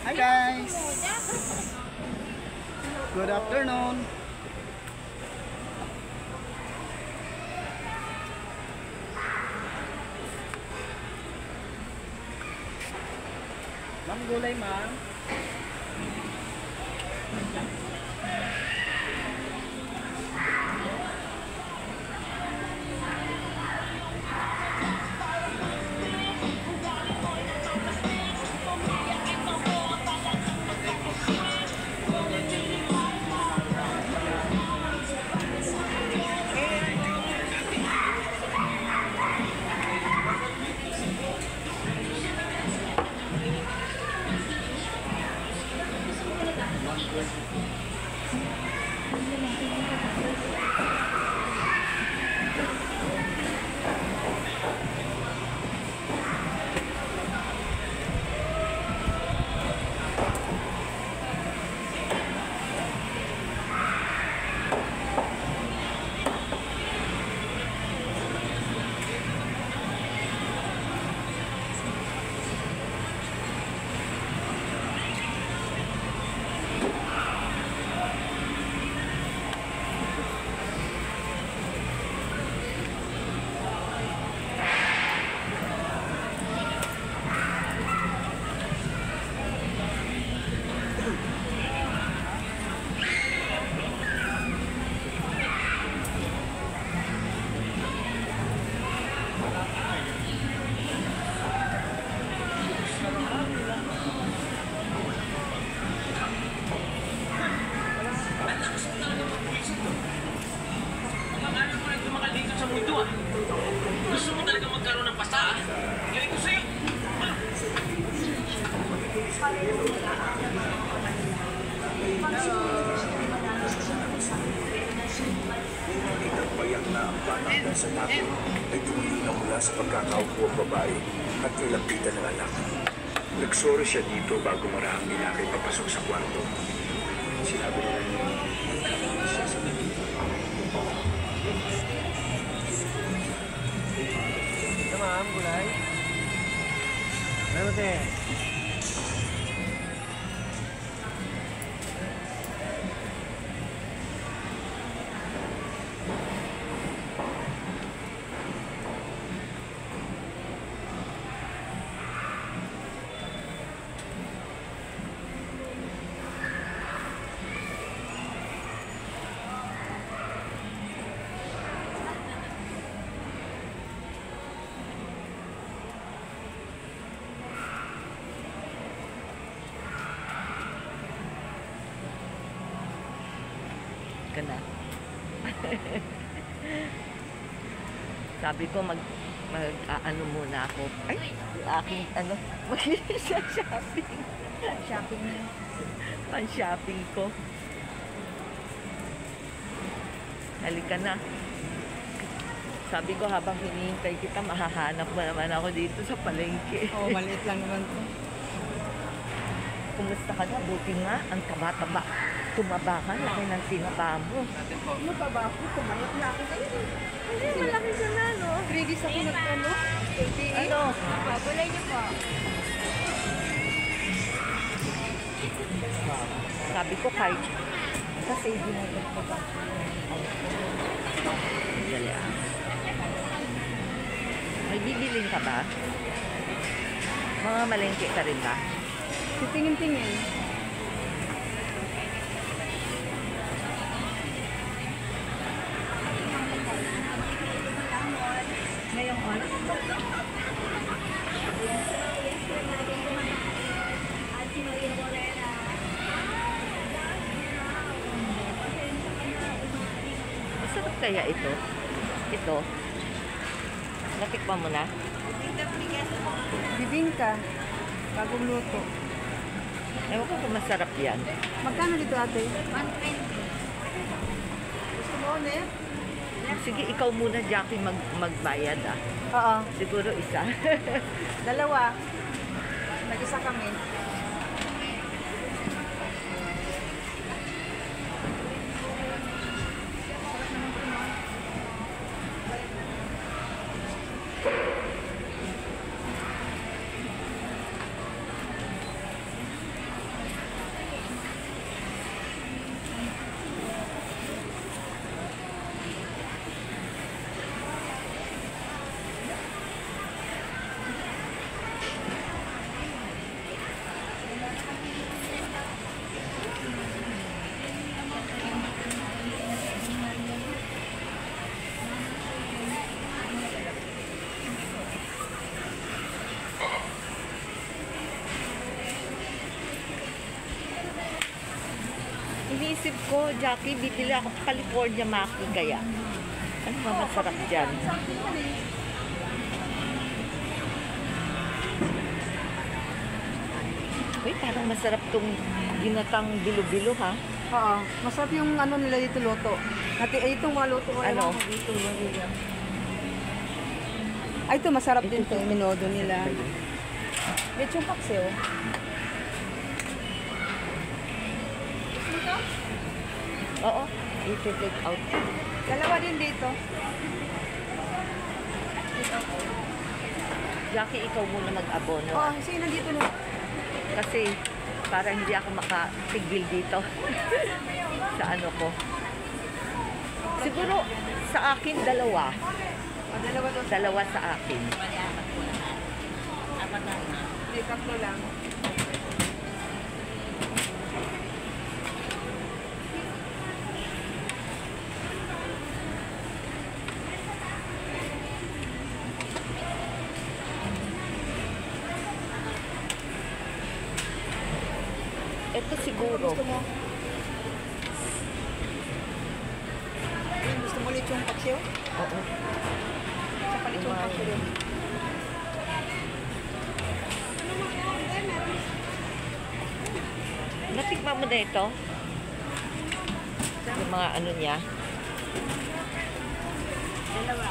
Hi guys! Good afternoon! Ma'am, gulay ma'am. Gusto mo talaga magkaroon ng pasta? Galing ko sa'yo. Ngunit payak na ang panahon sa natin ay tumingin na mula sa pagkakaupo ang babae at nilapitan ng anak. Nagsoro siya dito bago marahang nilakay papasok sa kwarto. Sinabi nila niya, siya sa naging. Ito ma'am, gulay. Ano te? Na. Sabi ko ano muna ako. Ay, aking mag-shopping. Pan-shopping ko. Halika na. Sabi ko habang hinihintay kita, mahahanap mo naman ako dito sa palengke. Oo, maliit lang naman to. Kumusta ka na? Buti nga, ang taba-taba. Tumaba ka, laki ng tinaba mo. Mataba ako, kumayot na ako ngayon. Hindi, malaki ka na, no? 3 days ako nagtano. Ano? Gulay niyo po. Sabi ko kahit kasi hindi na nagpapag. Dali ah. May bibilin ka ba? Mga malengke ka rin ba? Titingin-tingin. Ngayong oras. Masarap kaya ito? Ito? Natikman mo na? Bibingka. Bagong luto. Ewan ko kung masarap yan. Magkano dito ate? 120. Gusto mo ulit? sige, ikaw muna, Jackie, magbayad ah. Oo. Siguro isa. Dalawa. Nag-isa kami. Iniisip ko, Jackie, bibili ako California Maki kaya. Ano ba masarap dyan? Uy, parang masarap tong ginatang bilo-bilo ha. Oo. Masarap yung ano nila dito luto. Ay, itong mga luto ko. Ano? Dito, nila. Ay, ito masarap din ito. Minodo nila. Lechong paksiw. Oo, i-take out. Dalawa din dito. Jackie, ikaw muna mag-abono. Oo, sige, nandito na. Kasi para hindi ako makatigil dito sa ano ko. Siguro sa akin dalawa. Dalawa doon. Dalawa sa akin. Hindi, tatlo lang. Ito siguro. Gusto mo? Gusto mo lechong paksiw? Oo. Saka lechong paksiw. Natikman mo na ito? Yung mga ano niya. Dalawa.